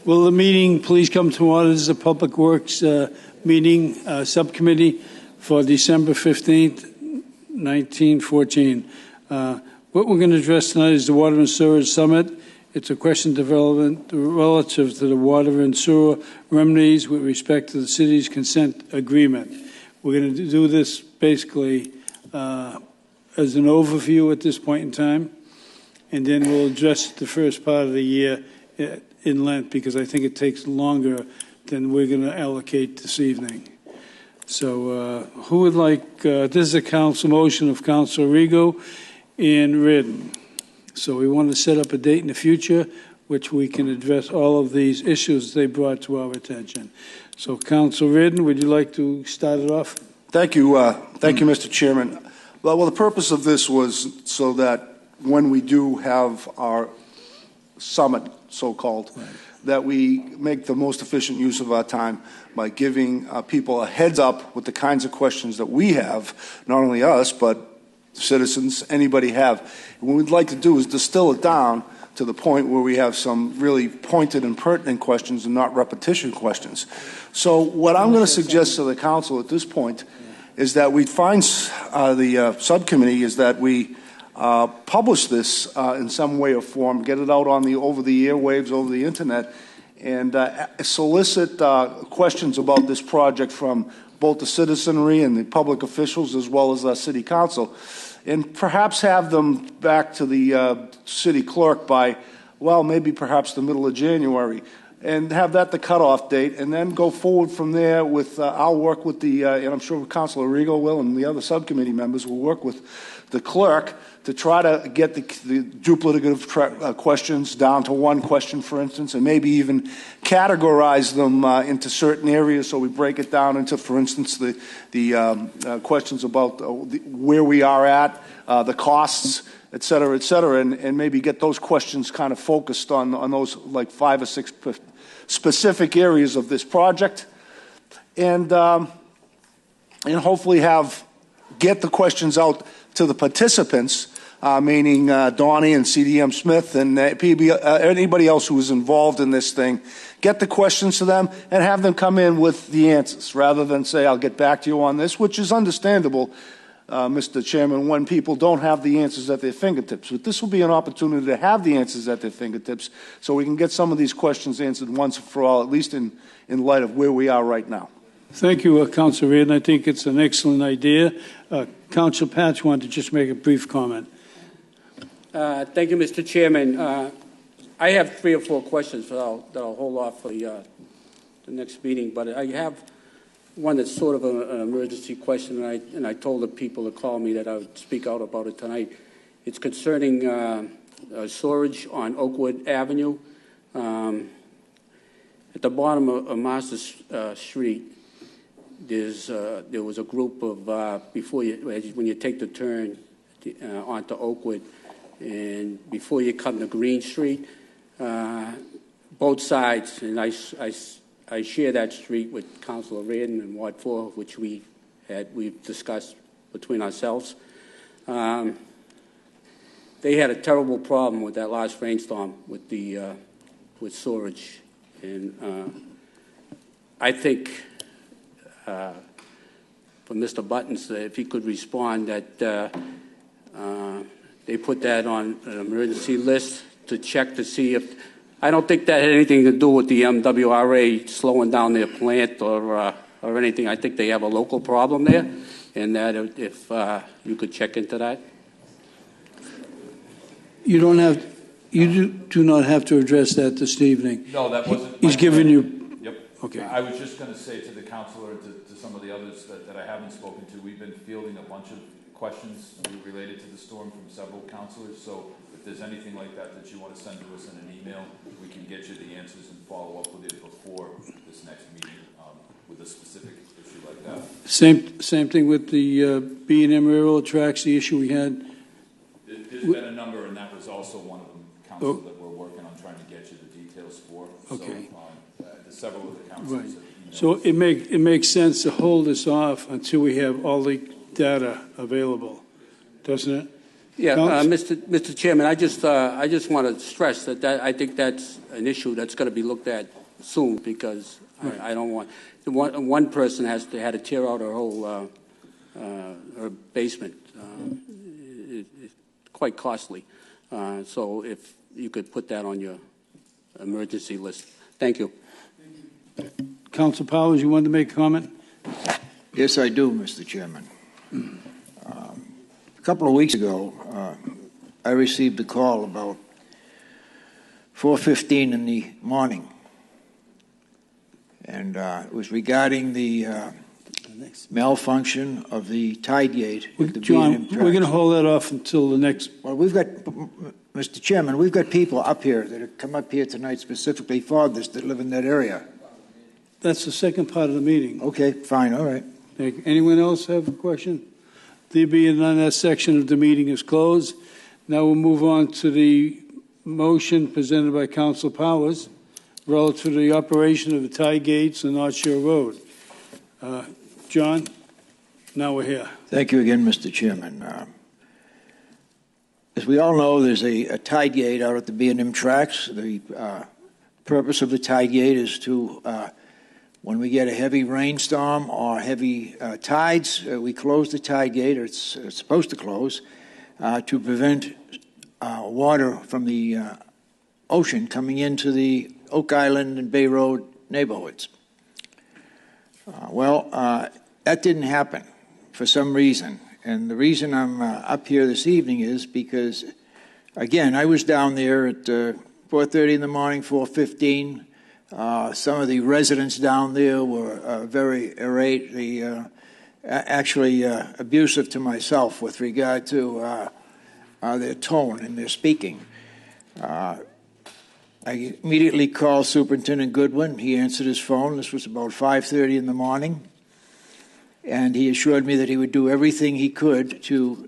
Will the meeting please come to order? This is a Public Works meeting subcommittee for December 15th, 1914. What we're going to address tonight is the Water and Sewer Summit. It's a question development relative to the water and sewer remedies with respect to the city's consent agreement. We're going to do this basically as an overview at this point in time, and then we'll address the first part of the year in length, because I think it takes longer than we're going to allocate this evening. So who would like, this is a council motion of Councilor Rigo and Redden. So we want to set up a date in the future which we can address all of these issues they brought to our attention. So Councilor Redden, would you like to start it off? Thank you, Mr. Chairman. Well, the purpose of this was so that when we do have our summit, so-called, right, that we make the most efficient use of our time by giving people a heads up with the kinds of questions that we have, not only us, but citizens, anybody have. And what we'd like to do is distill it down to the point where we have some really pointed and pertinent questions and not repetition questions. So what I'm going to suggest to the council at this point is that we find the subcommittee is that we publish this in some way or form, get it out on over the airwaves, over the internet, and solicit questions about this project from both the citizenry and the public officials as well as the city council, and perhaps have them back to the city clerk by, well, maybe perhaps the middle of January, and have that the cutoff date, and then go forward from there with, I'll work with the, and I'm sure Councilor Rigo will, and the other subcommittee members will work with the clerk to try to get the duplicative questions down to one question, for instance, and maybe even categorize them into certain areas, so we break it down into, for instance, the questions about where we are at, the costs, et cetera, and maybe get those questions kind of focused on those like 5 or 6 specific areas of this project, and hopefully get the questions out to the participants, meaning Donnie and CDM Smith and anybody else who is involved in this thing. Get the questions to them and have them come in with the answers, rather than say, I'll get back to you on this, which is understandable, Mr. Chairman, when people don't have the answers at their fingertips. But this will be an opportunity to have the answers at their fingertips so we can get some of these questions answered once and for all, at least in light of where we are right now. Thank you, Councilor Reardon. I think it's an excellent idea. Councilor Patch wanted to just make a brief comment. Thank you, Mr. Chairman. I have 3 or 4 questions that I'll hold off for the next meeting, but I have one that's sort of an emergency question, and I told the people to call me that I would speak out about it tonight. It's concerning storage on Oakwood Avenue. At the bottom of Masters Street, there was a group of when you take the turn onto Oakwood, and before you come to Green Street, both sides, and I share that street with Councilor Reardon and Ward 4, which we've discussed between ourselves. They had a terrible problem with that last rainstorm with the with storage, and I think for Mr. Buttons, if he could respond, that they put that on an emergency list to check to see if. I don't think that had anything to do with the MWRA slowing down their plant or anything. I think they have a local problem there, and that if you could check into that. You do not have to address that this evening. No, that wasn't. He's given you. Yep. Okay. I was just going to say to the councilor and to some of the others that I haven't spoken to, we've been fielding a bunch of questions related to the storm from several councilors. So if there's anything like that you want to send to us in an email, we can get you the answers and follow up with it before this next meeting with a specific issue like that. Same thing with the B&M Railroad tracks, the issue we had. There's been a number, and that was also one of them, council, that we're working on trying to get you the details for. Okay. So several of the councils. Right. So it makes sense to hold this off until we have all the data available, doesn't it? Yeah, Counsel? Mr. Chairman, I just want to stress that I think that's an issue that's going to be looked at soon, because I don't want one person had to tear out her whole her basement. It's quite costly. So if you could put that on your emergency list. Thank you. Council Powers, you wanted to make a comment? Yes, I do, Mr. Chairman. A couple of weeks ago, I received a call about 4:15 in the morning, and it was regarding the malfunction of the tide gate at the John, B&M we're going to tracks. hold that off until the next. Well, Mr. Chairman, we've got people up here that have come up here tonight specifically for this that live in that area. That's the second part of the meeting. Okay, fine, all right. Thank you. Anyone else have a question? There being none, that section of the meeting is closed. Now we'll move on to the motion presented by Council Powers relative to the operation of the tie gates on North Shore Road. John, now we're here. Thank you again, Mr. Chairman. As we all know, there's a tide gate out at the B&M tracks. The purpose of the tide gate is to, when we get a heavy rainstorm or heavy tides, we close the tide gate, or it's supposed to close, to prevent water from the ocean coming into the Oak Island and Bay Road neighborhoods. That didn't happen for some reason. And the reason I'm up here this evening is because, again, I was down there at 4:30 in the morning, 4:15. Some of the residents down there were very irate, actually abusive to myself with regard to their tone and their speaking. I immediately called Superintendent Goodwin. He answered his phone. This was about 5:30 in the morning. And he assured me that he would do everything he could to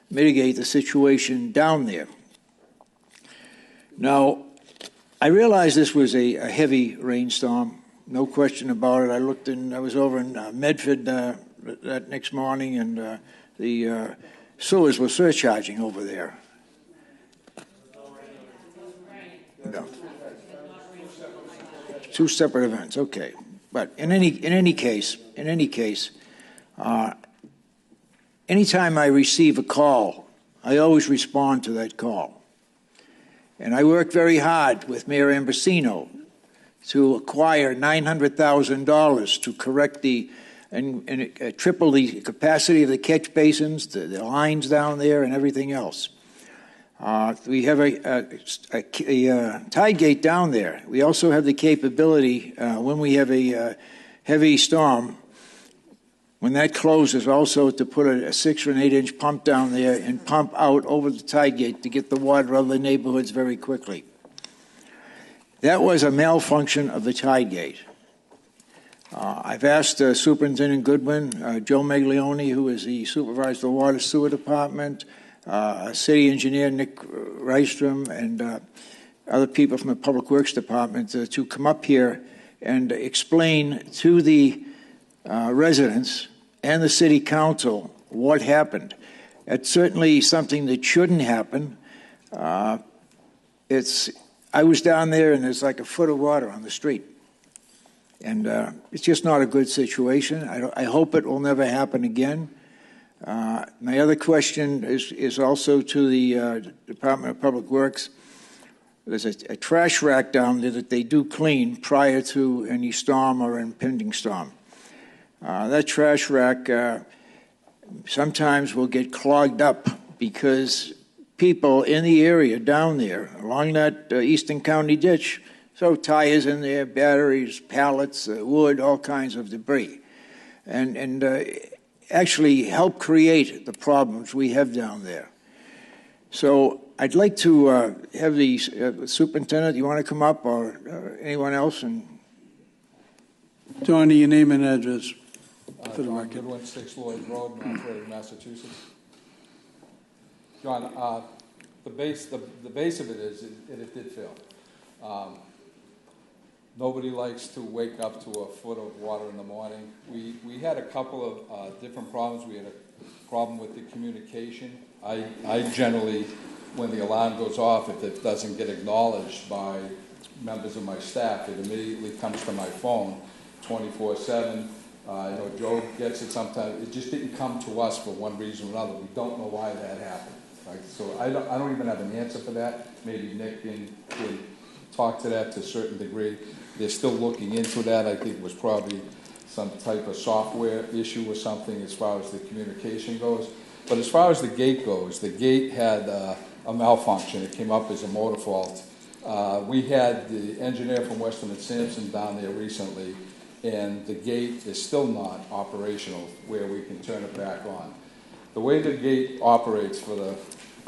mitigate the situation down there. Now, I realized this was a heavy rainstorm, no question about it. I was over in Medford that next morning, and the sewers were surcharging over there. No. Two separate events, okay. But in any case, anytime I receive a call, I always respond to that call. And I work very hard with Mayor Ambrosino to acquire $900,000 to correct and triple the capacity of the catch basins, the lines down there, and everything else. We have a tide gate down there. We also have the capability, when we have a heavy storm, when that closes, also to put a 6 or an 8 inch pump down there and pump out over the tide gate to get the water out of the neighborhoods very quickly. That was a malfunction of the tide gate. I've asked Superintendent Goodwin, Joe Maglione, who is the supervisor of the Water Sewer Department, City Engineer Nick Rystrom, and other people from the Public Works Department to come up here and explain to the residents and the City Council what happened. It's certainly something that shouldn't happen. I was down there, and there's like a foot of water on the street. And it's just not a good situation. I hope it will never happen again. My other question is also to the Department of Public Works. There's a trash rack down there that they do clean prior to any storm or impending storm. That trash rack sometimes will get clogged up because people in the area down there along that Eastern County ditch throw tires in there, batteries, pallets, wood, all kinds of debris, and actually help create the problems we have down there. So I'd like to have the superintendent, you want to come up, or anyone else? And Donnie, your name and address for the John record. Goodwin, 6 Lloyd Road, Northwood, Massachusetts. John, the base of it is it did fail. Nobody likes to wake up to a foot of water in the morning. We had a couple of different problems. We had a problem with the communication I generally, when the alarm goes off, if it doesn't get acknowledged by members of my staff, it immediately comes to my phone 24/7. Joe gets it sometimes. It just didn't come to us for one reason or another. We don't know why that happened. Right? So I don't even have an answer for that. Maybe Nick can talk to that to a certain degree. They're still looking into that. I think it was probably some type of software issue or something as far as the communication goes. But as far as the gate goes, the gate had a malfunction. It came up as a motor fault. We had the engineer from Weston and Sampson down there recently, and the gate is still not operational where we can turn it back on. The way the gate operates, for the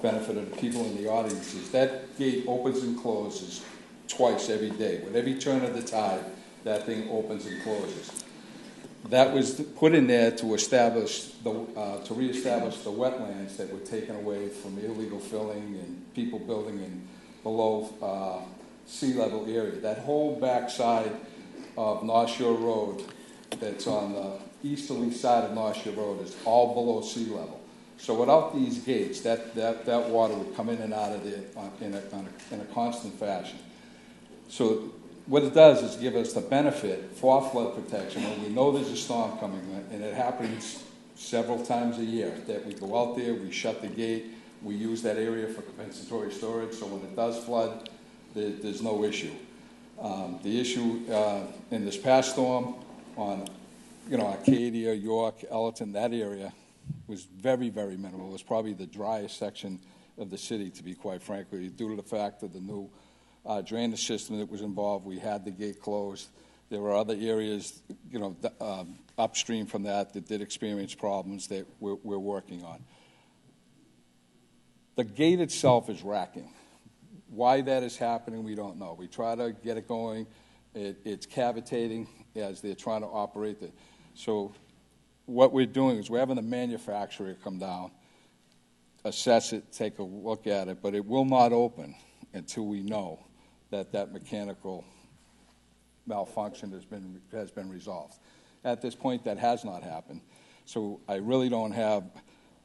benefit of the people in the audience, is that gate opens and closes twice every day. With every turn of the tide, that thing opens and closes. That was put in there to reestablish the wetlands that were taken away from illegal filling and people building in below sea level area. That whole backside of North Shore Road, that's on the easterly side of North Shore Road, is all below sea level. So without these gates, that water would come in and out of there in a constant fashion. So what it does is give us the benefit for flood protection when we know there's a storm coming, and it happens several times a year, that we go out there, we shut the gate, we use that area for compensatory storage, so when it does flood, there's no issue. The issue in this past storm on, Arcadia, York, Ellerton, that area was very, very minimal. It was probably the driest section of the city, to be quite frank with you, due to the fact that the new drainage system that was involved, we had the gate closed. There were other areas, upstream from that did experience problems that we're working on. The gate itself is racking. Why that is happening, we don't know. We try to get it going. It's cavitating as they're trying to operate it. So what we're doing is we're having the manufacturer come down, assess it, take a look at it, but it will not open until we know that mechanical malfunction has been resolved. At this point, that has not happened. So I really don't have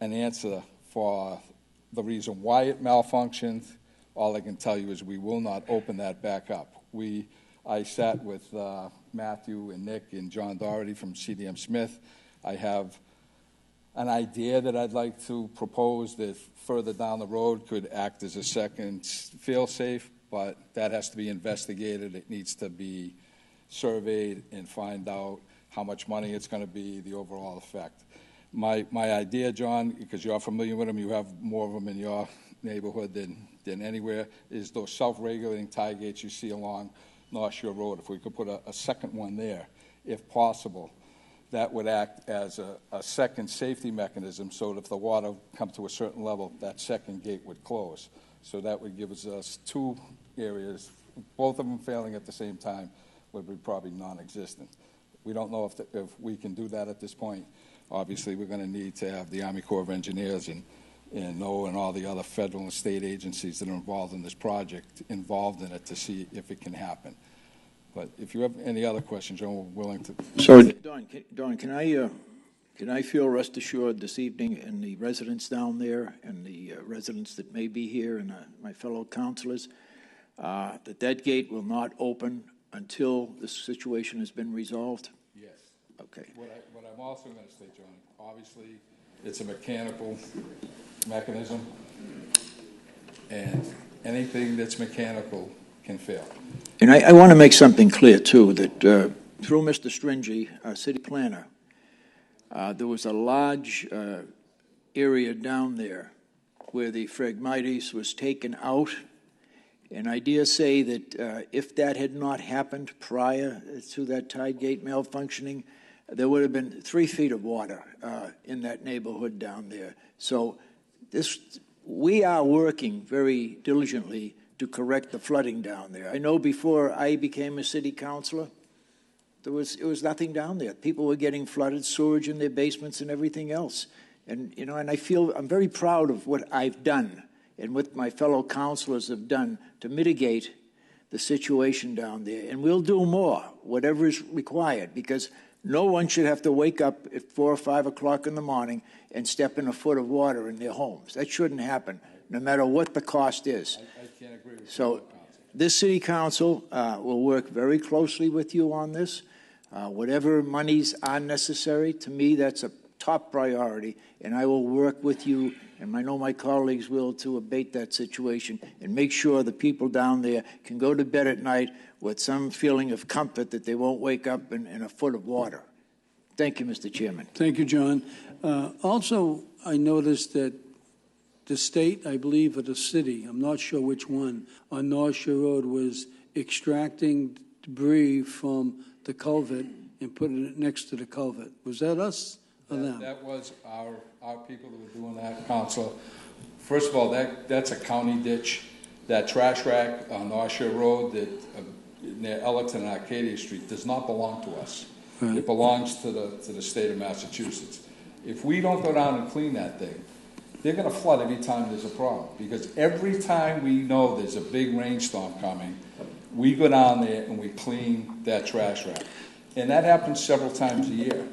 an answer for the reason why it malfunctioned. All I can tell you is we will not open that back up. I sat with Matthew and Nick and John Doherty from CDM Smith. I have an idea that I'd like to propose that further down the road could act as a second fail-safe, but that has to be investigated. It needs to be surveyed and find out how much money it's going to be, the overall effect. My idea, John, because you're familiar with them, you have more of them in your neighborhood than anywhere, is those self-regulating tie gates you see along North Shore Road. If we could put a second one there, if possible, that would act as a second safety mechanism, so that if the water comes to a certain level, that second gate would close. So that would give us two areas, both of them failing at the same time would be probably non-existent. We don't know if we can do that at this point. Obviously, we're going to need to have the Army Corps of Engineers and NOAA and all the other federal and state agencies that are involved in this project involved in it to see if it can happen. But if you have any other questions, I'm willing to. So, Don, can I feel rest assured this evening, and the residents down there, and the residents that may be here, and my fellow councilors, that gate will not open until the situation has been resolved? Yes. Okay. What I'm also going to say, John, obviously, it's a mechanical mechanism, and anything that's mechanical can fail. And I want to make something clear, too, that through Mr. Stringy, our city planner, there was a large area down there where the Phragmites was taken out. And I dare say that if that had not happened prior to that tide gate malfunctioning, there would have been 3 feet of water in that neighborhood down there. So we are working very diligently to correct the flooding down there. I know before I became a city councilor, it was nothing down there. People were getting flooded, sewage in their basements and everything else. And, and I'm very proud of what I've done and what my fellow councilors have done to mitigate the situation down there. And we'll do more, whatever is required, because No one should have to wake up at 4 or 5 o'clock in the morning and step in a foot of water in their homes. That shouldn't happen, no matter what the cost is. I can't agree with you. So this city council will work very closely with you on this. Whatever monies are necessary, to me, that's a top priority, and I will work with you, and I know my colleagues will, to abate that situation and make sure the people down there can go to bed at night with some feeling of comfort that they won't wake up in a foot of water. Thank you, Mr. Chairman. Thank you, John. Also, I noticed that the state, I believe, or the city, I'm not sure which one, on North Shore Road was extracting debris from the culvert and putting it next to the culvert. Was that us or them? That was our people that were doing that, Counselor. First of all, that's a county ditch. That trash rack on North Shore Road that near Ellington and Arcadia Street does not belong to us. Right. It belongs to the state of Massachusetts. If we don't go down and clean that thing, they're going to flood every time there's a problem. Because every time we know there's a big rainstorm coming, we go down there and we clean that trash rack. And that happens several times a year.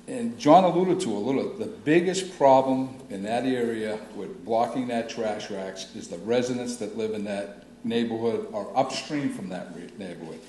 And John alluded to the biggest problem in that area with blocking that trash racks is the residents that live in that neighborhood or upstream from that neighborhood.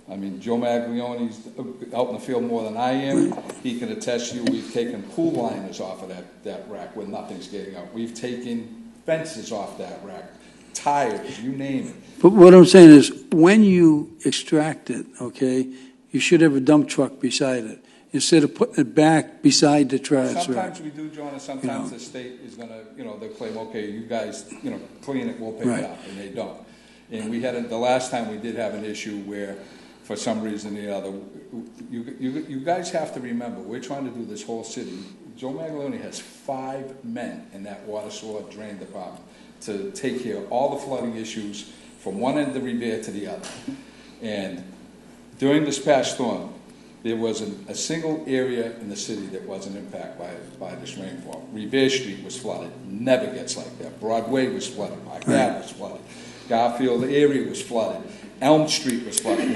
I mean, Joe Maglioni's out in the field more than I am. He can attest to you, we've taken pool liners off of that rack where nothing's getting out. We've taken fences off that rack, tires, you name it. But what I'm saying is, when you extract it, okay, you should have a dump truck beside it, instead of putting it back beside the trash rack. Sometimes we do, John, and sometimes the state is going to, they'll claim, okay, you guys, clean it, we'll pick it up, and they don't. And we had the last time we did have an issue where, for some reason or the other, you guys have to remember, we're trying to do this whole city. Joe Maglioni has 5 men in that water sewer drain department to take care of all the flooding issues from one end of Revere to the other. And during this past storm, there wasn't a single area in the city that wasn't impacted by this rainfall. Revere Street was flooded, never gets like that. Broadway was flooded, Park Ave was flooded, Garfield area was flooded, Elm Street was flooded,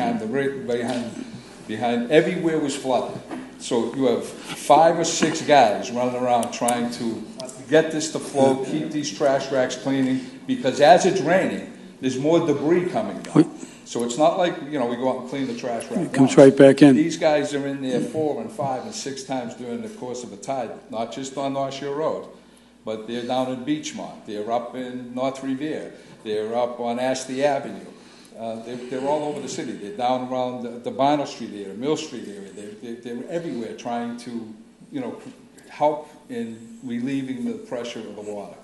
behind everywhere was flooded. So you have 5 or 6 guys running around trying to get this to flow, keep these trash racks cleaning, because as it's raining, there's more debris coming down. So it's not like, we go out and clean the trash rack. It comes right back in. These guys are in there 4 and 5 and 6 times during the course of a tide, not just on North Shore Road, but they're down in Beachmont, they're up in North Revere, they're up on Ashley Avenue. They're all over the city. They're down around the Vinyl Street area, Mill Street area. They're everywhere trying to, help in relieving the pressure of the water.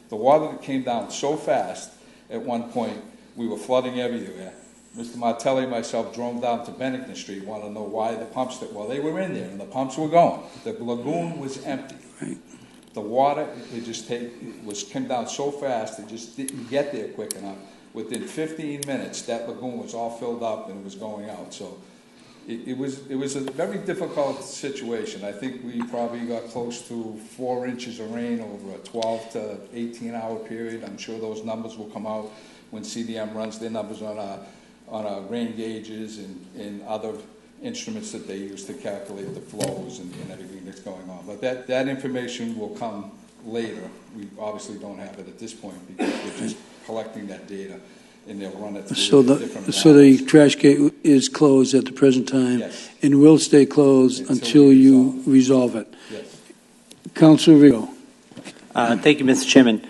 The water that came down so fast at one point, we were flooding everywhere. Mr. Martelli and myself drove down to Bennington Street, wanted to know why the pumps they were in there and the pumps were going. The lagoon was empty. Right. The water, came down so fast, it just didn't get there quick enough. Within 15 minutes, that lagoon was all filled up and it was going out. So it was a very difficult situation. I think we probably got close to 4 inches of rain over a 12 to 18-hour period. I'm sure those numbers will come out when CDM runs their numbers on our rain gauges and other instruments that they use to calculate the flows and everything that's going on. But that information will come later. We obviously don't have it at this point because we're just collecting that data, and they'll run it through So the trash gate is closed at the present time, yes, and will stay closed until you resolve it. Yes. Councilor Rigo. Thank you, Mr. Chairman.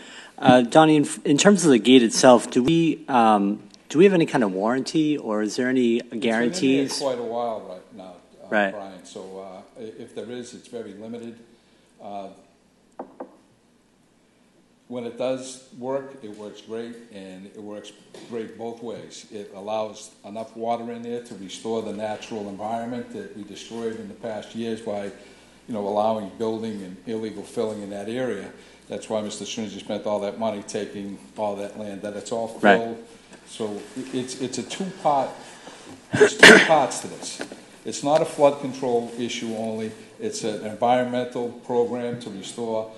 Donnie, in terms of the gate itself, do we have any kind of warranty, or is there any guarantees? It's been in there quite a while right now, right. Brian. So if there is, it's very limited. When it does work, it works great, and it works great both ways. It allows enough water in there to restore the natural environment that we destroyed in the past years by, allowing building and illegal filling in that area. That's why Mr. Stringy spent all that money taking all that land, that it's all filled. Right. So it's a two-part, there's 2 parts to this. It's not a flood control issue only. It's an environmental program to restore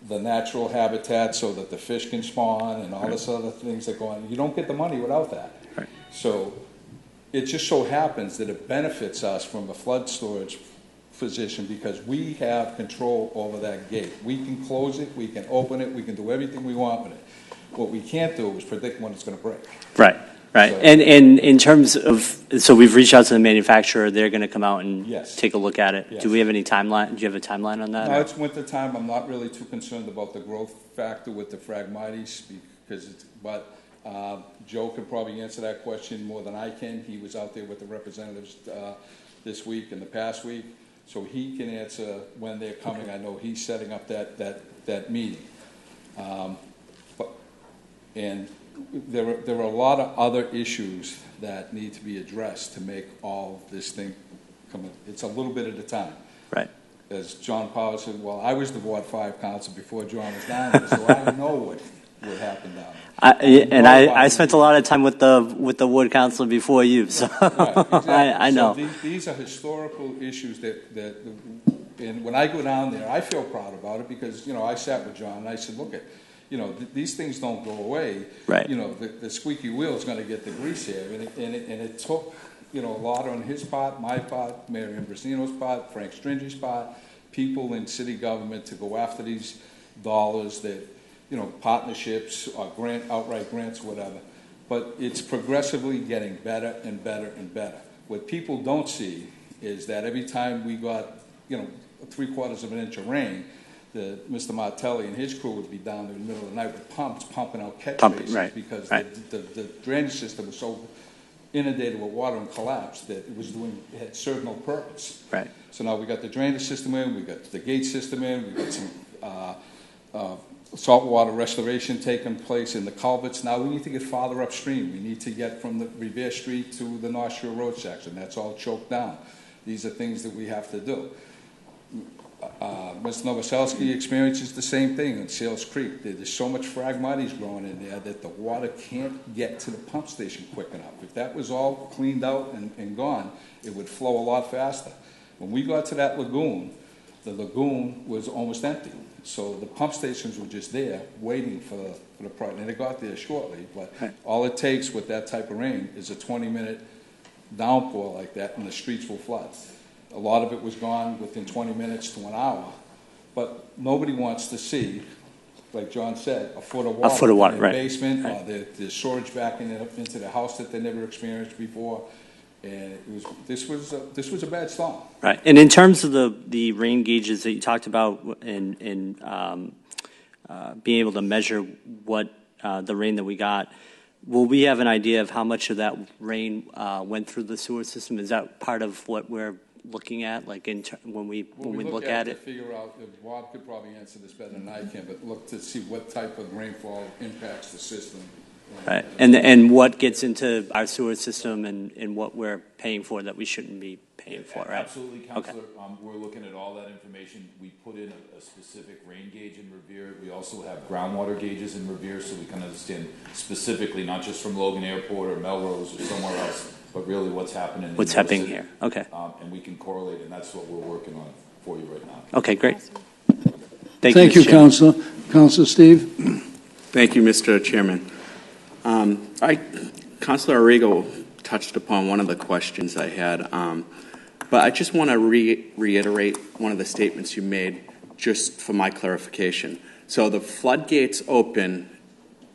the natural habitat so that the fish can spawn and all this other things that go on. You don't get the money without that. Right. So it just so happens that it benefits us from a flood storage position because we have control over that gate. We can close it, we can open it, we can do everything we want with it. What we can't do is predict when it's going to break. Right. Right. So- And in terms of, so we've reached out to the manufacturer. They're going to come out and Yes. take a look at it. Yes. Do we have any timeline? Do you have a timeline on that? No, or- it's winter time. I'm not really too concerned about the growth factor with the Phragmites because it's, but Joe could probably answer that question more than I can. He was out there with the representatives this week and the past week, so he can answer when they're coming. I know he's setting up that meeting. And there are a lot of other issues that need to be addressed to make all this thing come in. It's a little bit at a time. Right. As John Powell said, well, I was the Ward 5 council before John was down there, so I know what happened down there. I spent a lot of time with the ward councilor before you, so Right, exactly. I know. So these are historical issues that, and when I go down there, I feel proud about it because, I sat with John and I said, look, these things don't go away. Right. The squeaky wheel is going to get the grease here, and it took, a lot on his part, my part, Mayor Ambrosino's part, Frank Stringy's part, people in city government to go after these dollars that, partnerships or outright grants, whatever. But it's progressively getting better and better and better. What people don't see is that every time we got, 3/4 of an inch of rain, Mr. Martelli and his crew would be down there in the middle of the night with pumps pumping out catch basins right, because right. the drainage system was so inundated with water and collapsed that it had served no purpose. Right. So now we got the drainage system in, we got the gate system in, we got some saltwater restoration taking place in the culverts. Now we need to get farther upstream. We need to get from the Revere Street to the North Shore Road section. That's all choked down. These are things that we have to do. Mr. Novoselsky experiences the same thing in Sales Creek. There's so much Phragmites growing in there that the water can't get to the pump station quick enough. If that was all cleaned out and gone, it would flow a lot faster. When we got to that lagoon, the lagoon was almost empty. So the pump stations were just there waiting for the project. And they got there shortly, but all it takes with that type of rain is a 20-minute downpour like that and the streets will flood. A lot of it was gone within 20 minutes to an hour, but nobody wants to see, like John said, a foot of water, in their basement, or their storage back into the house that they never experienced before. And this was a bad storm. Right. And in terms of the rain gauges that you talked about and being able to measure what the rain that we got, will we have an idea of how much of that rain went through the sewer system? Is that part of what we're looking at, like when we look at it? To figure out, Bob could probably answer this better than I can, but look to see what type of rainfall impacts the system. Right, and what gets into our sewer system and what we're paying for that we shouldn't be paying for, right? Absolutely, Councilor. Okay. We're looking at all that information. We put in a specific rain gauge in Revere. We also have groundwater gauges in Revere, so we can understand specifically, not just from Logan Airport or Melrose or somewhere else, but really what's happening. What's happening here? Okay. And we can correlate, and that's what we're working on for you right now. Okay, great. Thank you, Mr. Chairman. Councilor. Councilor Steve? Thank you, Mr. Chairman. Councilor Arrigo touched upon one of the questions I had, but I just want to reiterate one of the statements you made just for my clarification. So the floodgates open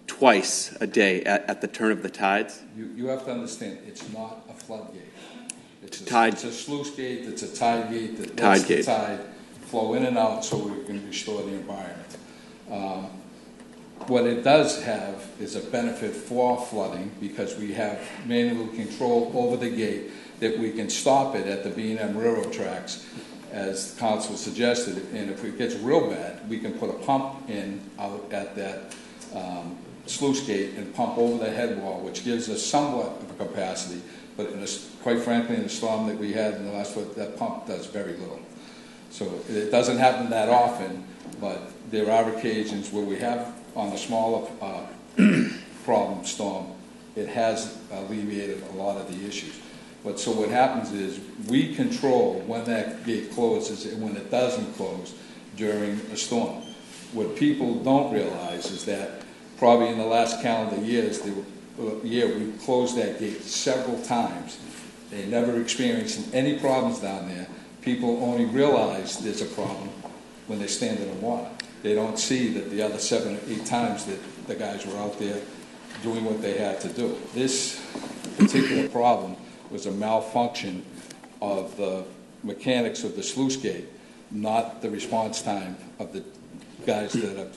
twice a day at the turn of the tides? You have to understand, it's not a floodgate. It's It's a sluice gate, it's a tide gate that Tide lets the gate. tide flow in and out so we can restore the environment. What it does have is a benefit for flooding because we have manual control over the gate that we can stop it at the B&M railroad tracks, as council suggested. And if it gets real bad, we can put a pump in out at that sluice gate and pump over the head wall, which gives us somewhat of a capacity. But quite frankly, in the storm that we had in the last week, that pump does very little. So it doesn't happen that often, but there are occasions where we have, on the smaller problem storm, it has alleviated a lot of the issues. But so what happens is we control when that gate closes and when it doesn't close during a storm. What people don't realize is that probably in the last calendar years, year, we closed that gate several times. They never experienced any problems down there. People only realize there's a problem when they stand in the water. They don't see that the other 7 or 8 times that the guys were out there doing what they had to do. This particular problem was a malfunction of the mechanics of the sluice gate, not the response time of the guys that are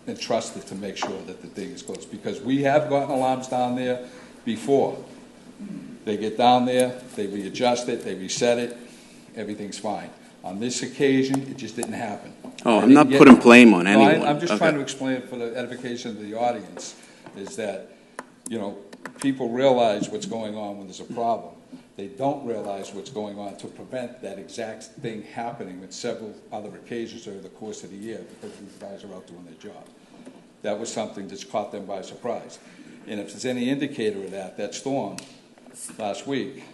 entrusted to make sure that the thing is closed. Because we have gotten alarms down there before. They get down there, they readjust it, they reset it, everything's fine. On this occasion, it just didn't happen. Oh, I'm not putting blame on anyone. No, I'm just Okay. trying to explain it for the edification of the audience, is that, you know, people realize what's going on when there's a problem. They don't realize what's going on to prevent that exact thing happening with several other occasions over the course of the year, because these guys are out doing their job. That was something that's caught them by surprise. And if there's any indicator of that storm last week,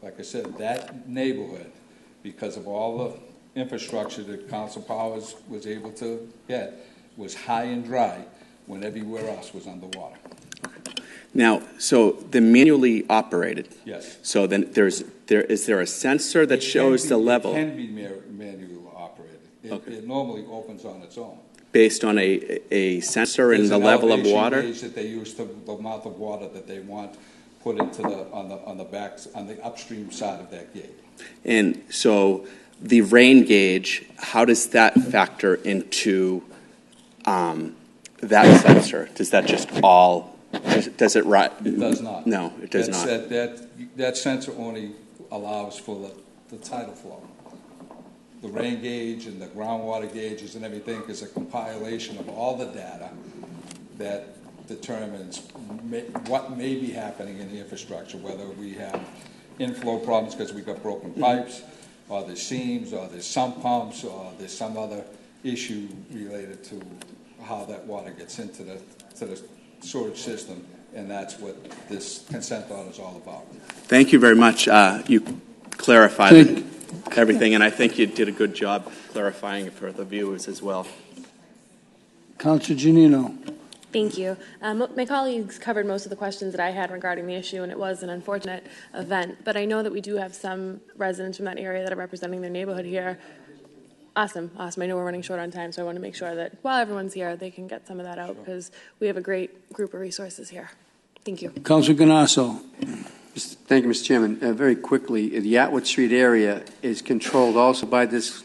like I said, that neighborhood, because of all the infrastructure that Council Powers was able to get, was high and dry when everywhere else was underwater. Now, so they're manually operated. Yes. So then is there a sensor that shows the level? It can be manually operated. Okay. It normally opens on its own. Based on a sensor in There's the an level of elevation water? gauge that they use to the amount of water that they want put into on the upstream side of that gate. And so the rain gauge, how does that factor into that sensor? Does that just all, does it right? It does not. No, it does not. That sensor only allows for the tidal flow. The rain gauge and the groundwater gauges and everything is a compilation of all the data that determines what may be happening in the infrastructure, whether we have inflow problems because we've got broken pipes, or there's seams, or there's sump pumps, or there's some other issue related to how that water gets into the storage system, and that's what this consent order is all about. Thank you very much. You clarified everything, and I think you did a good job clarifying it for the viewers as well. Councilor Giannino. Thank you. My colleagues covered most of the questions that I had regarding the issue, and it was an unfortunate event. But I know that we do have some residents from that area that are representing their neighborhood here. Awesome. I know we're running short on time, so I want to make sure that while everyone's here, they can get some of that out, because we have a great group of resources here. Thank you. Councilor Ganasso. Thank you, Mr. Chairman. Very quickly, the Atwood Street area is controlled also by this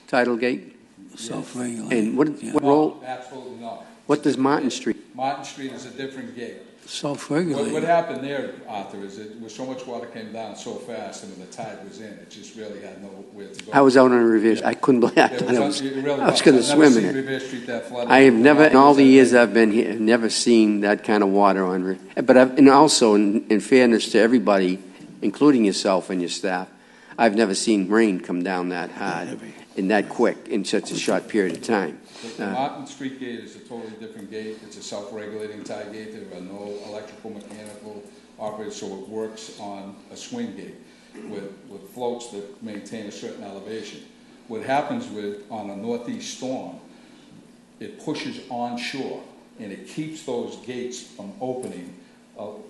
tidal gate? Self-regulated. And what role? Absolutely not. What does Martin Street? Martin Street is a different gate. Self-regulated. What happened there, Arthur, is it was so much water came down so fast, and when the tide was in, it just really had nowhere to go. I was out on Revere. I couldn't believe it. I was going to swim in it. Revere Street that flooded. I have never, in all the years I've been here, never seen that kind of water on Revere. But and also, in fairness to everybody, including yourself and your staff, I've never seen rain come down that hard and that quick in such a short period of time. The Martin Street gate is a totally different gate. It's a self-regulating tide gate. There are no electrical, mechanical operators, so it works on a swing gate with floats that maintain a certain elevation. What happens on a northeast storm, it pushes onshore, and it keeps those gates from opening.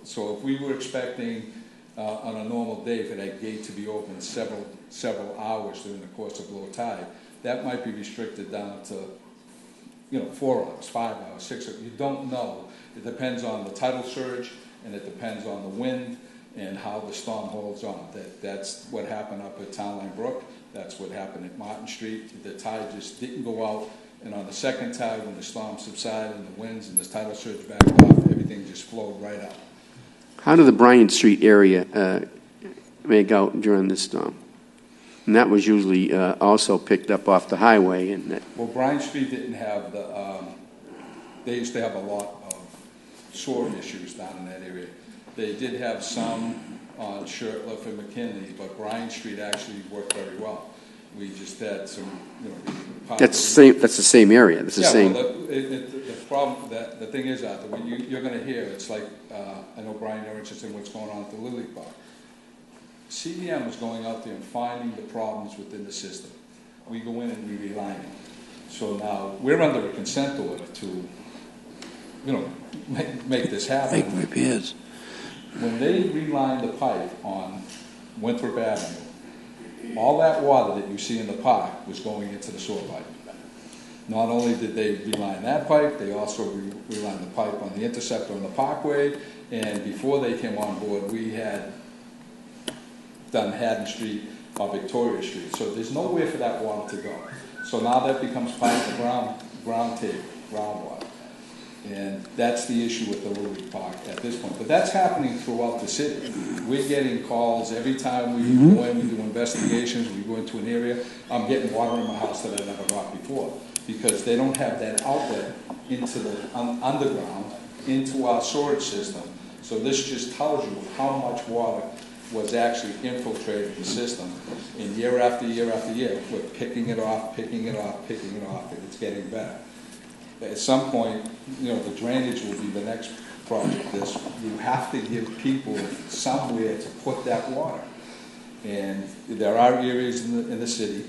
So if we were expecting on a normal day for that gate to be open several hours during the course of low tide, that might be restricted down to 4 hours, 5 hours, 6 hours. You don't know. It depends on the tidal surge, and it depends on the wind and how the storm holds on. That's what happened up at Town Line Brook. That's what happened at Martin Street. The tide just didn't go out, and on the second tide, when the storm subsided and the winds and the tidal surge backed off, everything just flowed right up. How did the Bryant Street area make out during this storm? And that was usually also picked up off the highway. Well, Bryant Street didn't have they used to have a lot of sewer issues down in that area. They did have some on Shirtliff and McKinley, but Bryant Street actually worked very well. We just had some, That's the same area. That's the same. Well, the problem, the thing is, Arthur, when you're going to hear, it's like, I know Brian, you're interested in what's going on at the Lily Park. CDM is going out there and finding the problems within the system. We go in and we realign it. So now we're under a consent order to make this happen. Make repairs. When they relined the pipe on Winthrop Avenue, all that water that you see in the park was going into the sewer pipe. Not only did they reline that pipe, they also relined the pipe on the interceptor on the Parkway, and before they came on board, we had done Haddon Street or Victoria Street. So there's nowhere for that water to go. So now that becomes part of the groundwater. And that's the issue with the Little League Park at this point. But that's happening throughout the city. We're getting calls every time we go in, we do investigations, we go into an area. I'm getting water in my house that I never got before because they don't have that outlet into the underground, into our storage system. So this just tells you how much water was actually infiltrating the system. And year after year after year, we're picking it off, and it's getting better. At some point, the drainage will be the next project. You have to give people somewhere to put that water. And there are areas in the city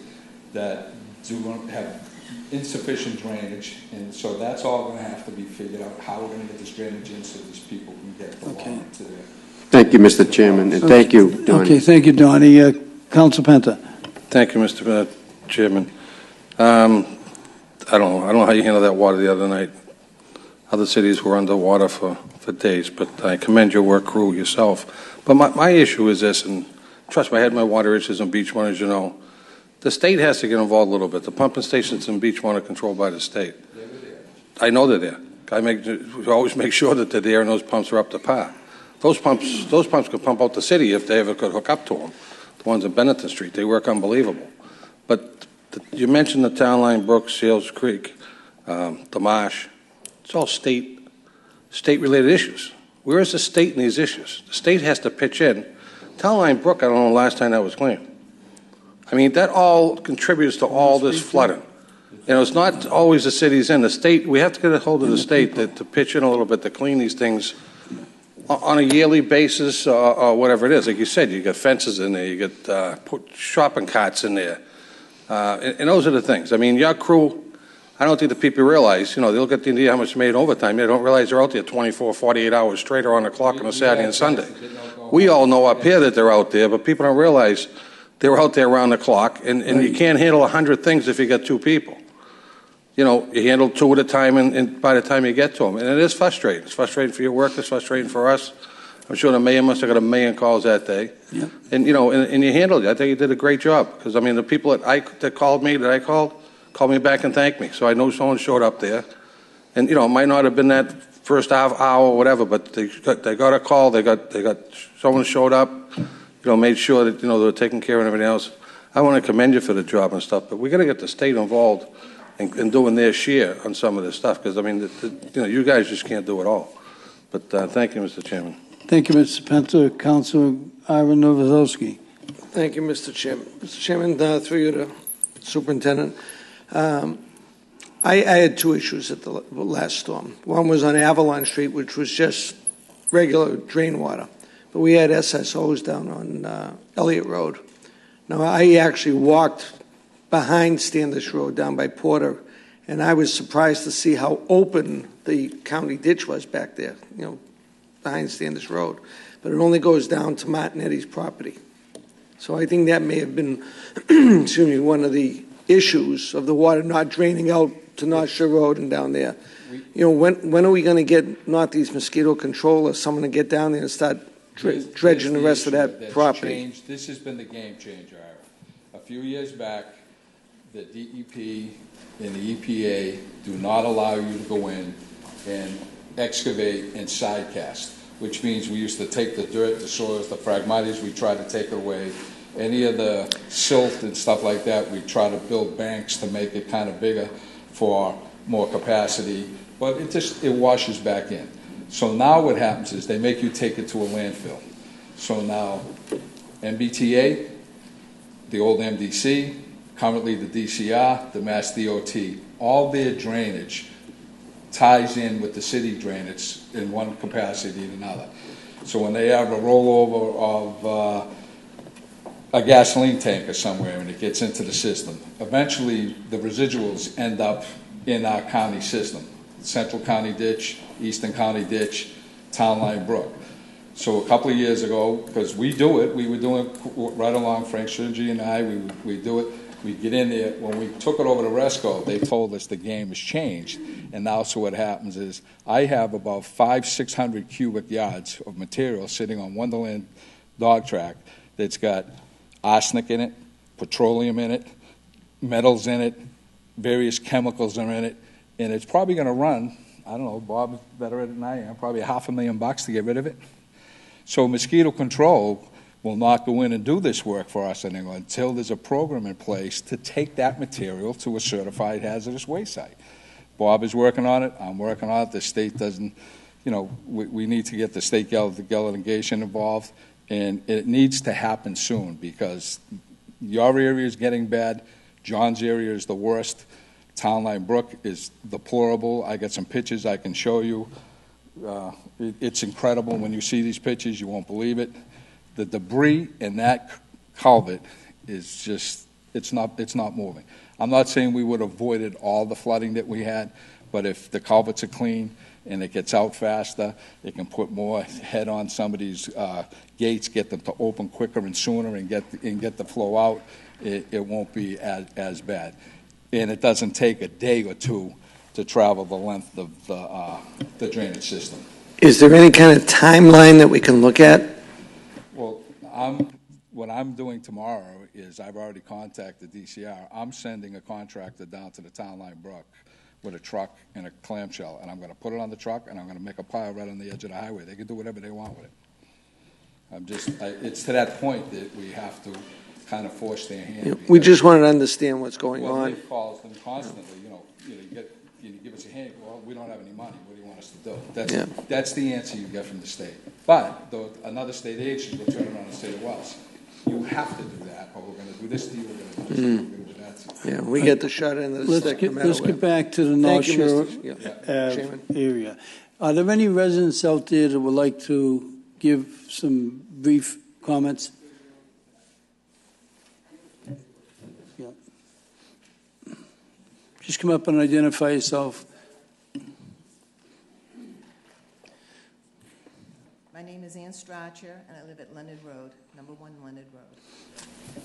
that do have insufficient drainage, and so that's all going to have to be figured out, how we're going to get this drainage in so these people can get the water to their... Thank you, Mr. Chairman, and thank you, Donnie. Okay, thank you, Donnie. Council Penta. Thank you, Mr. Chairman. I don't know how you handled that water the other night. Other cities were underwater for days, but I commend your work crew, yourself. But my issue is this, and trust me, I had my water issues on Beach 1, as you know. The state has to get involved a little bit. The pumping stations in Beach 1 are controlled by the state. I know they're there. We always make sure that they're there and those pumps are up to par. Those pumps could pump out the city if they ever could hook up to them. The ones in Benetton Street, they work unbelievable. But you mentioned the Town Line Brook, Sales Creek, the Marsh. It's all state-related issues. Where is the state in these issues? The state has to pitch in. Town Line Brook, I don't know the last time that was cleaned. I mean, that all contributes to all this flooding. It's not always the city's in. The state, we have to get a hold of the state to pitch in a little bit to clean these things on a yearly basis or whatever it is. Like you said, you got fences in there, you got put shopping carts in there. And those are the things. I mean, your crew, I don't think the people realize, they look at the idea how much made overtime. They don't realize they're out there 24, 48 hours straight or on the clock on a Saturday and Sunday. We all know up here that they're out there, but people don't realize they're out there around the clock, and you can't handle 100 things if you got two people. You handle two at a time, and by the time you get to them. And it is frustrating. It's frustrating for your work. It's frustrating for us. I'm sure the mayor must have got 1 million calls that day. Yep. And, and you handled it. I think you did a great job. Because, I mean, the people that called me, called me back and thanked me. So I know someone showed up there. And, it might not have been that first hour or whatever, but they got a call. They got someone showed up, made sure that, they were taking care of everything else. I want to commend you for the job and stuff, but we got to get the state involved in doing their share on some of this stuff, because, I mean, you guys just can't do it all. But thank you, Mr. Chairman. Thank you, Mr. Penta. Councilor Ivan Novoselsky. Thank you, Mr. Chairman. Mr. Chairman, through you to Superintendent. I had two issues at the last storm. One was on Avalon Street, which was just regular drain water. But we had SSOs down on Elliott Road. Now, I actually walked behind Standish Road down by Porter, and I was surprised to see how open the county ditch was back there, behind Standish Road. But it only goes down to Martinetti's property. So I think that may have been, excuse me, one of the issues of the water not draining out to North Shore Road and down there. When are we going to get Northeast Mosquito Control or someone to get down there and start dredging the rest of that property? This has been the game changer. A few years back, the DEP and the EPA do not allow you to go in and excavate and sidecast, which means we used to take the dirt, the soils, the phragmites, we try to take it away. Any of the silt and stuff like that, we try to build banks to make it kind of bigger for more capacity, but it washes back in. So now what happens is they make you take it to a landfill. So now MBTA, the old MDC, currently the DCR, the Mass DOT, all their drainage ties in with the city drainage in one capacity and another. So when they have a rollover of a gasoline tanker somewhere and it gets into the system, eventually the residuals end up in our county system. Central County Ditch, Eastern County Ditch, Town Line Brook. So a couple of years ago, because we do it, we were doing it right along, Frank Sergi and I, we do it. We get in there. When we took it over to Resco, they told us the game has changed. And now, so what happens is I have about 500-600 cubic yards of material sitting on Wonderland dog track that's got arsenic in it, petroleum in it, metals in it, various chemicals are in it, and it's probably going to run, I don't know, Bob's better at it than I am, probably $500,000 to get rid of it. So mosquito control will not go in and do this work for us anymore until there's a program in place to take that material to a certified hazardous waste site. Bob is working on it. I'm working on it. The state doesn't, we need to get the state delegation involved, and it needs to happen soon because your area is getting bad. John's area is the worst. Town Line Brook is deplorable. I got some pictures I can show you. It's incredible. When you see these pictures, you won't believe it. The debris in that culvert is just, it's not moving. I'm not saying we would have avoided all the flooding that we had, but if the culverts are clean and it gets out faster, it can put more head on somebody's gates, get them to open quicker and sooner and get the flow out, it won't be as bad. And it doesn't take a day or two to travel the length of the drainage system. Is there any kind of timeline that we can look at? Well, what I'm doing tomorrow is I've already contacted DCR. I'm sending a contractor down to the Town Line Brook with a truck and a clamshell, and I'm going to put it on the truck, and I'm going to make a pile right on the edge of the highway. They can do whatever they want with it. It's to that point that we have to kind of force their hand. We just want to understand what's going on. Dave calls them constantly, you give us a hand, well, we don't have any money, what do you want us to do? That's the answer you get from the state. But another state agency will turn around and say to us, you have to do that, or we're going to do this to you, we're going to do this to you, we're going to do that to you. Yeah, we get the shot end of the stick no matter Let's what. get back to the North Thank you, Shore Mr. area. Are there any residents out there that would like to give some brief comments? Yeah. Just come up and identify yourself. My name is Ann Strotcher, and I live at Leonard Road, number 1 Leonard Road.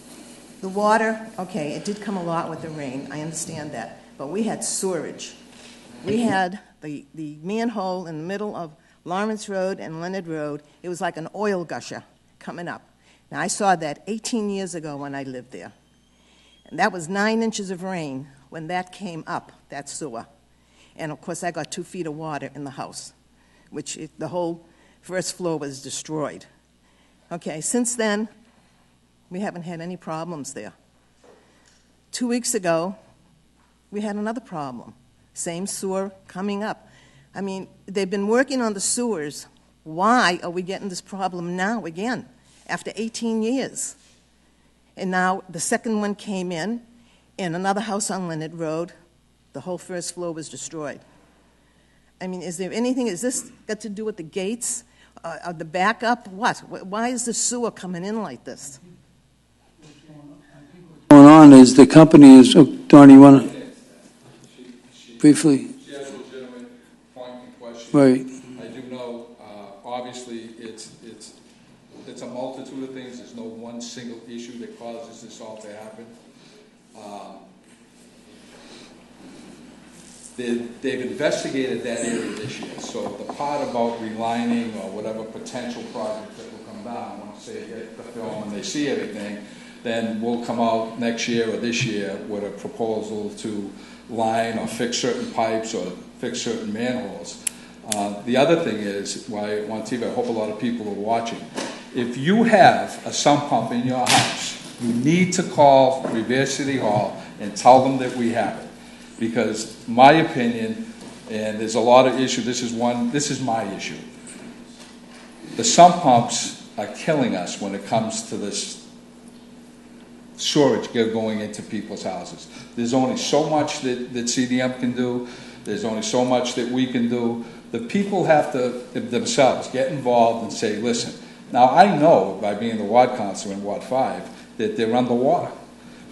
The water, okay, it did come a lot with the rain. I understand that. But we had sewerage. We had the manhole in the middle of Lawrence Road and Leonard Road. It was like an oil gusher coming up. Now, I saw that 18 years ago when I lived there. And that was 9 inches of rain when that came up, that sewer. And, of course, I got 2 feet of water in the house, which the whole first floor was destroyed. Okay, since then, we haven't had any problems there. 2 weeks ago, we had another problem. Same sewer coming up. I mean, they've been working on the sewers. Why are we getting this problem now again, after 18 years? And now the second one came in another house on Leonard Road. The whole first floor was destroyed. I mean, is there anything, is this got to do with the gates, the backup? What? Why is the sewer coming in like this? What's going on is the company is, Don, you want to briefly? She has a legitimate point in question. Right. I do know, obviously, it's a multitude of things. There's no one single issue that causes this all to happen. They've investigated that area this year. So the part about relining or whatever potential project that will come down, once they get the film and they see everything, then we'll come out next year or this year with a proposal to line or fix certain pipes or fix certain manholes. The other thing is, why on TV, I hope a lot of people are watching. If you have a sump pump in your house, you need to call Revere City Hall and tell them that we have it. Because my opinion, and there's a lot of issues, this is my issue. The sump pumps are killing us when it comes to this storage going into people's houses. There's only so much that CDM can do. There's only so much that we can do. The people have to themselves get involved and say, listen, now I know by being the ward councilor in Ward 5 that they're underwater.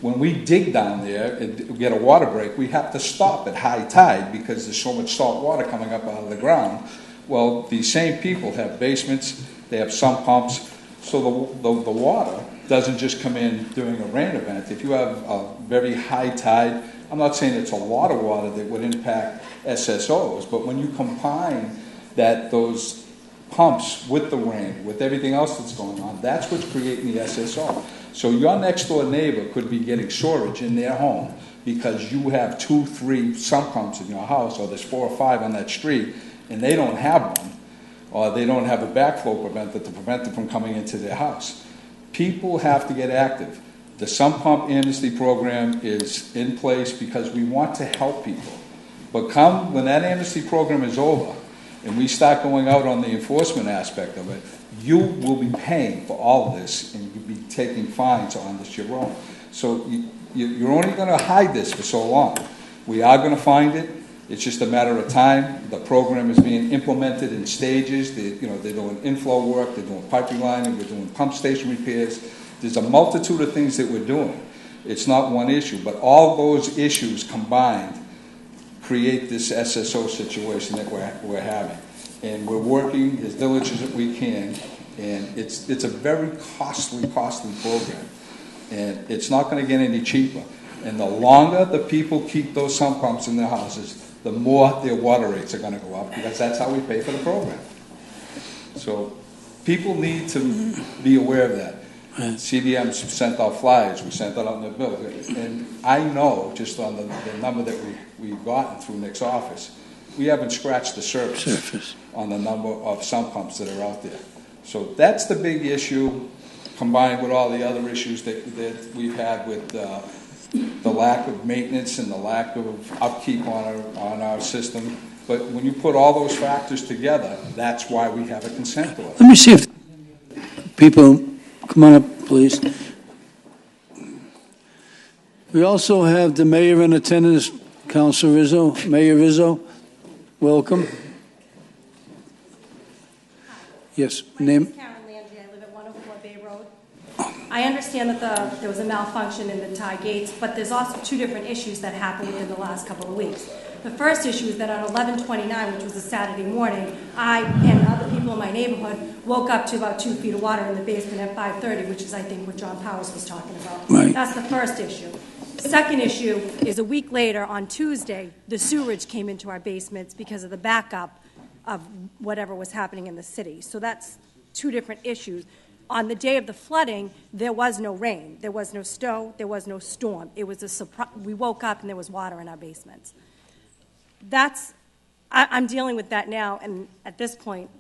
when we dig down there and get a water break, we have to stop at high tide because there's so much salt water coming up out of the ground. Well, these same people have basements, they have sump pumps, so the water doesn't just come in during a rain event. If you have a very high tide, I'm not saying it's a lot of water that would impact SSOs, but when you combine those pumps with the rain, with everything else that's going on, that's what's creating the SSO. So your next door neighbor could be getting storage in their home because you have 2, 3 sump pumps in your house, or there's 4 or 5 on that street, and they don't have one, or they don't have a backflow preventer to prevent them from coming into their house. People have to get active. The sump pump amnesty program is in place because we want to help people. But when that amnesty program is over and we start going out on the enforcement aspect of it, you will be paying for all of this and you'll be taking fines on this your own. So you're only going to hide this for so long. We are going to find it. It's just a matter of time. The program is being implemented in stages. They're doing inflow work, they're doing pipe relining, we're doing pump station repairs. There's a multitude of things that we're doing. It's not one issue, but all those issues combined create this SSO situation that we're having. And we're working as diligent as we can, and it's a very costly program. And it's not going to get any cheaper. And the longer the people keep those sump pumps in their houses, the more their water rates are going to go up, because that's how we pay for the program. So people need to be aware of that. CDM sent out flyers, we sent that out in the bill. And I know, just on the number that we've gotten through Nick's office, we haven't scratched the surface on the number of sump pumps that are out there. So that's the big issue, combined with all the other issues that we've had with the lack of maintenance and the lack of upkeep on our system. But when you put all those factors together, that's why we have a consent order. Let me see if people, come on up, please. We also have the mayor in attendance, Councilor Rizzo. Mayor Rizzo, welcome. Yes, name. My name is Karen Landry. I live at 104 Bay Road. I understand that there was a malfunction in the tie gates, but there's also 2 different issues that happened within the last couple of weeks. The first issue is that on 11/29, which was a Saturday morning, I and other people in my neighborhood woke up to about 2 feet of water in the basement at 5:30, which is, I think, what John Powers was talking about. Right. That's the first issue. The second issue is a week later, on Tuesday, the sewerage came into our basements because of the backup of whatever was happening in the city. So that's 2 different issues. On the day of the flooding, there was no rain, there was no snow, there was no storm. It was a surprise. We woke up and there was water in our basements. I'm dealing with that now, and at this point,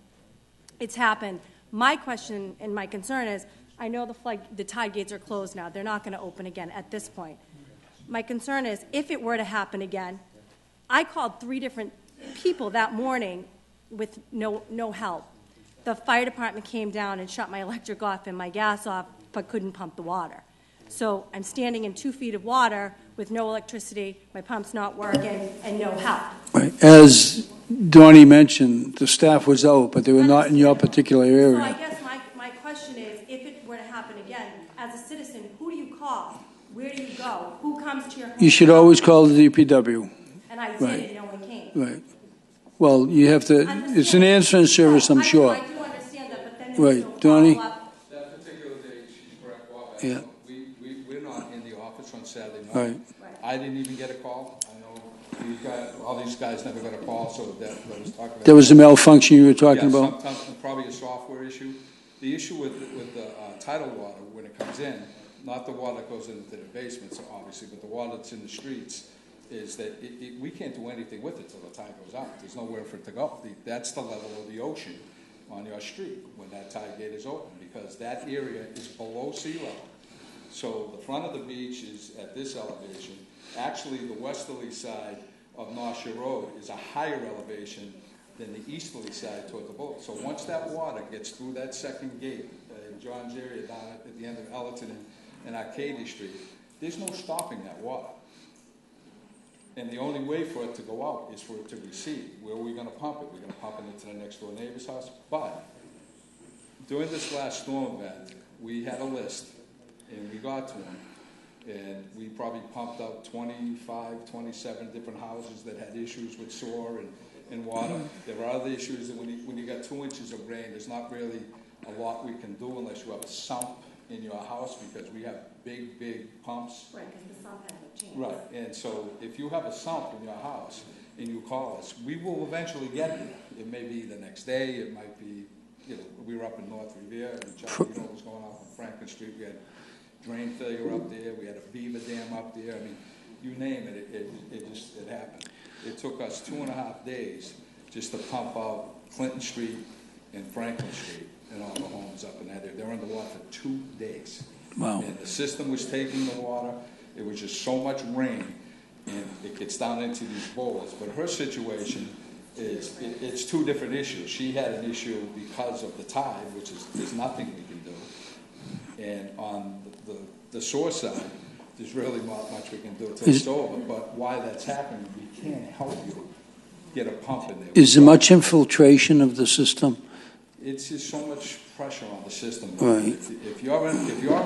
it's happened. My question and my concern is, I know the tide gates are closed now. They're not going to open again at this point. My concern is, if it were to happen again, I called 3 different people that morning with no help. The fire department came down and shut my electric off and my gas off, but couldn't pump the water. So I'm standing in 2 feet of water with no electricity, my pump's not working, and no help. Right. As Donnie mentioned, the staff was out, but they were not in your particular area. So I guess my question is, if it were to happen again, as a citizen, who do you call? Where do you go? Who comes to your home? You should always call the DPW. And I did, Right. and no one came. Right. Well, you have to, it's an answering service, I'm sure. I do understand that, but then there was no Right. Donnie? follow-up. That particular day, she's correct, Bob. Yeah. We're not in the office on Saturday night. Right. I didn't even get a call. I know all these guys never got a call, so that was talking about. There was a malfunction you were talking about? Sometimes probably a software issue. The issue with the tidal water, when it comes in, not the water that goes into the basements, obviously, but the water that's in the streets, is that we can't do anything with it till the tide goes out. There's nowhere for it to go. That's the level of the ocean on your street when that tide gate is open, because that area is below sea level. So the front of the beach is at this elevation. Actually, the westerly side of North Shore Road is a higher elevation than the easterly side toward the boat. So once that water gets through that second gate in John's area down at the end of Ellerton and Arcadia Street, there's no stopping that water. And the only way for it to go out is for it to recede. Where are we going to pump it? We're going to pump it into the next door neighbor's house. But during this last storm event, we had a list, and we got to them And we probably pumped out 25, 27 different houses that had issues with sewer and water. There are other issues that when you got 2 inches of rain, there's not really a lot we can do unless you have a sump in your house, because we have big pumps. Right, because the sump hasn't changed. Right, and so if you have a sump in your house and you call us, we will eventually get there. It may be the next day, it might be, we were up in North Revere, and John, what was going on Franklin Street. We had drain failure up there, we had a beaver dam up there. I mean, you name it, it happened. It took us 2.5 days just to pump out Clinton Street and Franklin Street and all the homes up in that area. They were underwater for 2 days. Wow. And the system was taking the water. It was just so much rain, and it gets down into these bowls. But her situation is, it's 2 different issues. She had an issue because of the tide, which is, there's nothing we can do. And on the shore side, there's really not much we can do until it's over. But why that's happening, we can't help you get a pump in there. Is there much infiltration of the system? It's just so much pressure on the system. Right. If you're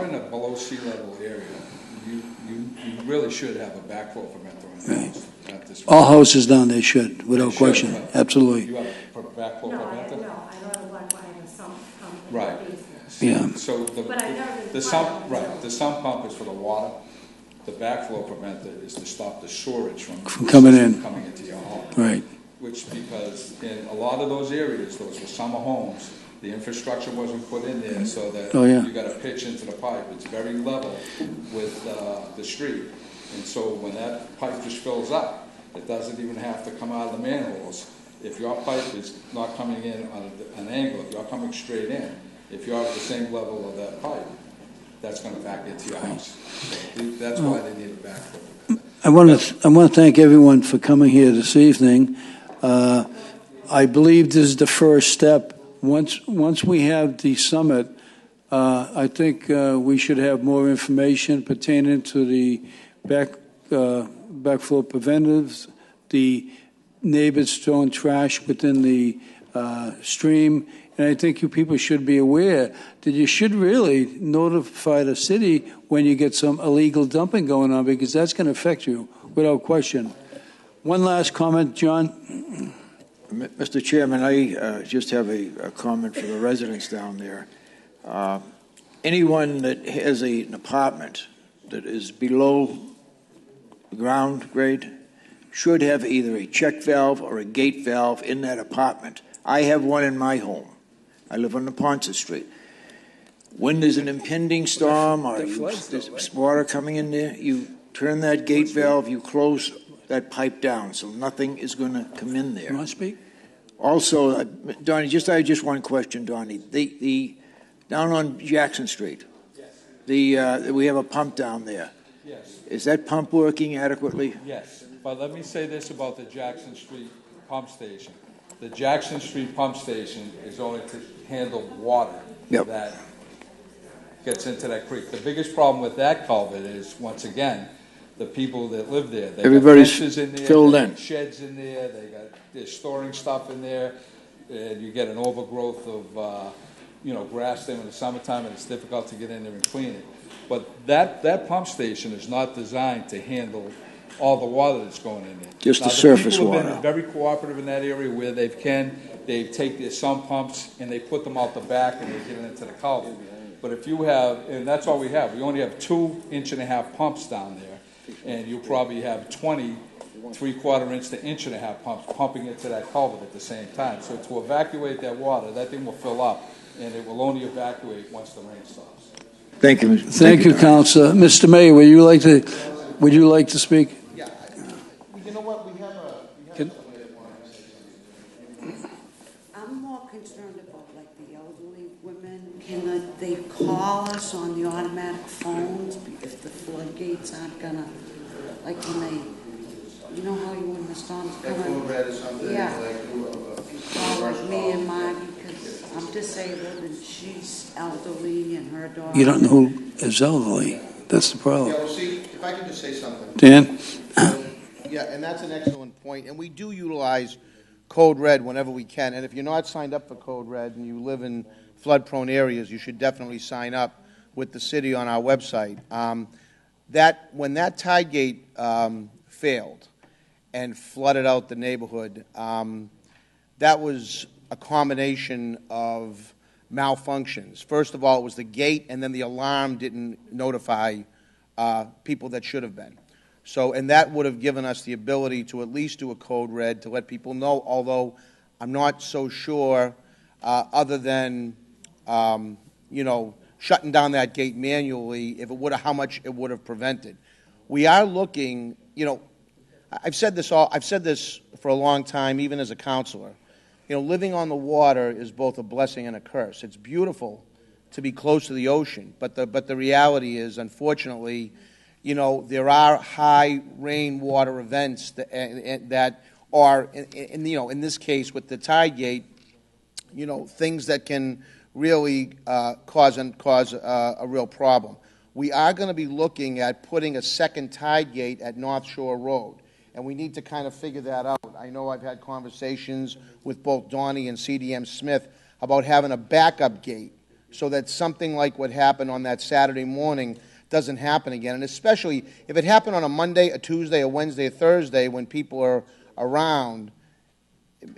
in a below sea level area, you really should have a backflow preventer on your house. Not this All houses down there should, without Should, question. but Absolutely. You have a backflow preventer? No, I don't have a black line in the sump pump in Right. the basement. Yeah. So But I've never been the flooded, sump, right, the sump pump is for the water. The backflow preventer is to stop the sewerage from coming in. coming into your home. Right. Which, because in a lot of those areas, those were summer homes, the infrastructure wasn't put in there so that you got to pitch into the pipe. It's very level with the street. And so when that pipe just fills up, it doesn't even have to come out of the manholes. If your pipe is not coming in on an angle, if you're coming straight in, if you're at the same level of that pipe, that's going to back into your house. So that's why they need a backflow. I want to thank everyone for coming here this evening. I believe this is the first step. Once we have the summit, I think we should have more information pertaining to the backflow preventives, the neighbors throwing trash within the stream. And I think you people should be aware that you should really notify the city when you get some illegal dumping going on, because that's going to affect you without question. One last comment, John. Mr. Chairman, I just have a comment for the residents down there. Anyone that has an apartment that is below the ground grade should have either a check valve or a gate valve in that apartment. I have one in my home. I live on the Ponce Street. When there's an impending storm or there's water coming in there, you turn that gate valve, you close that pipe down, so nothing is going to come in there. You want to speak? Also, Donnie, just one question, Donnie. The down on Jackson Street, we have a pump down there. Yes. Is that pump working adequately? Yes, but let me say this about the Jackson Street pump station. The Jackson Street pump station is only to handle water that gets into that creek. The biggest problem with that culvert is, once again, the people that live there. Everybody's got fences in there, filled they in. got sheds in there. They're storing stuff in there, and you get an overgrowth of grass there in the summertime, and it's difficult to get in there and clean it. But that pump station is not designed to handle all the water that's going in there. Just now, the surface people have water. been very cooperative in that area where they take their sump pumps and they put them out the back and they get it into the culvert. But if you have, and that's all we have, we only have 2 1.5-inch pumps down there, and you probably have 20 3/4 inch to 1.5-inch pumps pumping into that culvert at the same time. So to evacuate that water, that thing will fill up, and it will only evacuate once the rain stops. Thank you. Thank you, Councilor. Mr. Mayor, would you like to speak? Yeah. You know what? We have I'm more concerned about like the elderly women. Can they call us on the automatic phones if the floodgates aren't gonna, like when they, you know how you when the storm's coming? Code red or something. Yeah. Like, call me and Margie because I'm disabled and she's elderly and her daughter. You don't know who is elderly. That's the problem. Yeah, well, see, if I can just say something. Dan? Yeah, and that's an excellent point. And we do utilize Code Red whenever we can. And if you're not signed up for Code Red and you live in flood-prone areas, you should definitely sign up with the city on our website. that when that tide gate failed and flooded out the neighborhood, that was a combination of malfunctions. First of all, it was the gate, and then the alarm didn't notify people that should have been. So, and that would have given us the ability to at least do a code red to let people know, although I'm not so sure, other than, shutting down that gate manually, if it would have, how much it would have prevented. We are looking, I've said this for a long time, even as a counselor. Living on the water is both a blessing and a curse. It's beautiful to be close to the ocean, but the reality is, unfortunately, there are high rainwater events that are, in this case with the tide gate, things that can really cause a real problem. We are going to be looking at putting a second tide gate at North Shore Road, and we need to kind of figure that out. I know I've had conversations with both Donnie and CDM Smith about having a backup gate so that something like what happened on that Saturday morning doesn't happen again, and especially if it happened on a Monday, a Tuesday, a Wednesday, a Thursday when people are around,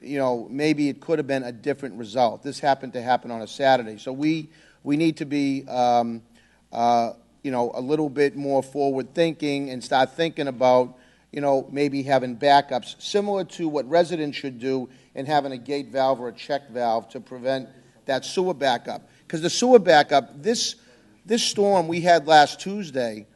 maybe it could have been a different result. This happened to happen on a Saturday. So we need to be, a little bit more forward thinking and start thinking about, maybe having backups similar to what residents should do and having a gate valve or a check valve to prevent that sewer backup. Because the sewer backup, this storm we had last Tuesday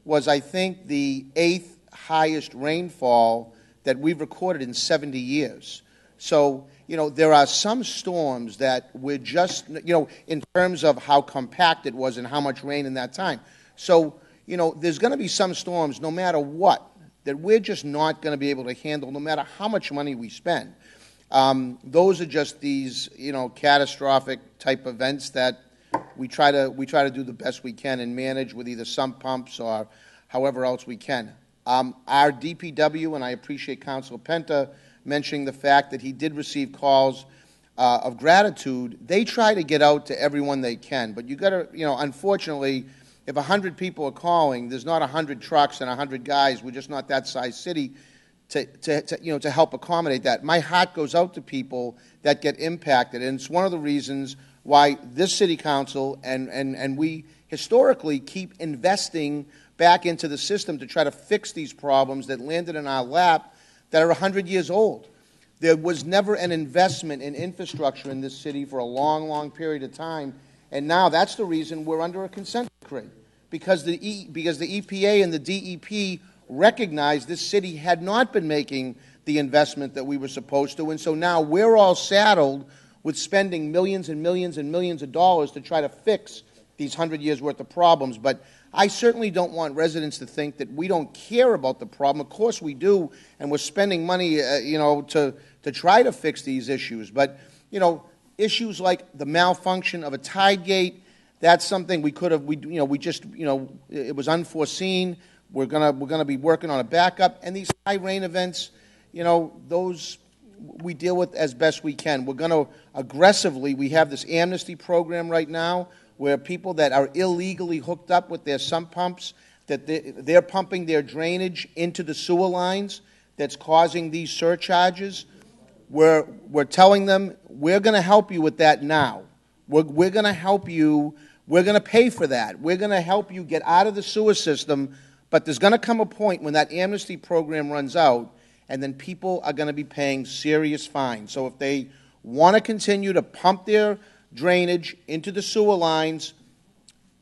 was, I think, the 8th highest rainfall that we've recorded in 70 years. So, there are some storms that we're just, in terms of how compact it was and how much rain in that time. So, there's going to be some storms, no matter what, that we're just not going to be able to handle, no matter how much money we spend. Those are just these, catastrophic type events that we try to do the best we can and manage with either sump pumps or however else we can. Our DPW, and I appreciate Councilor Penta mentioning the fact that he did receive calls of gratitude. They try to get out to everyone they can, but you got to, unfortunately, if 100 people are calling, there's not 100 trucks and 100 guys. We're just not that size city to help accommodate that. My heart goes out to people that get impacted, and it's one of the reasons why this city council and we historically keep investing back into the system to try to fix these problems that landed in our lap that are 100 years old. There was never an investment in infrastructure in this city for a long, long period of time, and now that's the reason we're under a consent decree, because the EPA and the DEP recognized this city had not been making the investment that we were supposed to, and so now we're all saddled with spending millions and millions and millions of dollars to try to fix these 100 years worth of problems. But I certainly don't want residents to think that we don't care about the problem. Of course we do, and we're spending money, to try to fix these issues. But, issues like the malfunction of a tide gate, that's something we could have, it was unforeseen. We're gonna be working on a backup, and these high rain events, those we deal with as best we can. We're going to aggressively, we have this amnesty program right now where people that are illegally hooked up with their sump pumps, that they're pumping their drainage into the sewer lines that's causing these surcharges. We're telling them, we're going to help you with that now. We're going to help you. We're going to pay for that. We're going to help you get out of the sewer system, but there's going to come a point when that amnesty program runs out, and then people are going to be paying serious fines. So if they want to continue to pump their drainage into the sewer lines,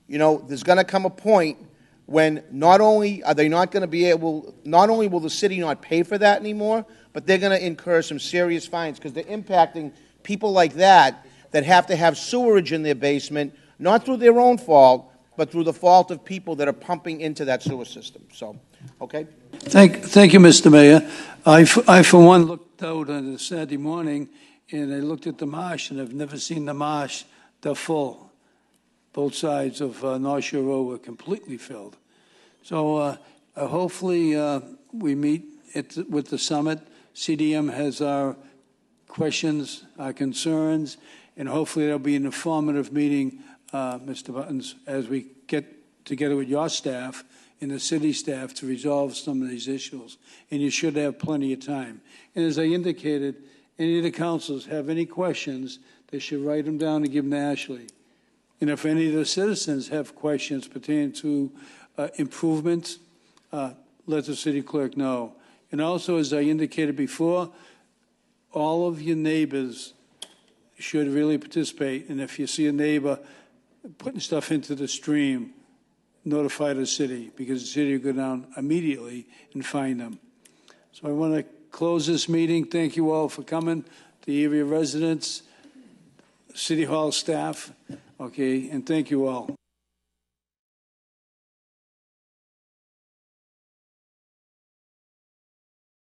there's going to come a point when not only are they not going to be able, not only will the city not pay for that anymore, but they're going to incur some serious fines because they're impacting people like that have to have sewerage in their basement, not through their own fault, but through the fault of people that are pumping into that sewer system. So, okay? Thank you, Mr. Mayor. I, for one, looked out on a Saturday morning, and I looked at the marsh, and I've never seen the marsh that full. Both sides of North Shore Road were completely filled. So hopefully we meet with the summit. CDM has our questions, our concerns, and hopefully there'll be an informative meeting, Mr. Buttons, as we get together with your staff and the city staff to resolve some of these issues, and you should have plenty of time. And as I indicated, any of the councils have any questions, they should write them down and give them to Ashley. And if any of the citizens have questions pertaining to improvements, let the city clerk know. And also, as I indicated before, all of your neighbors should really participate. And if you see a neighbor putting stuff into the stream, notify the city, because the city will go down immediately and find them. So I want to close this meeting. Thank you all for coming, the area residents, City Hall staff, okay, and thank you all.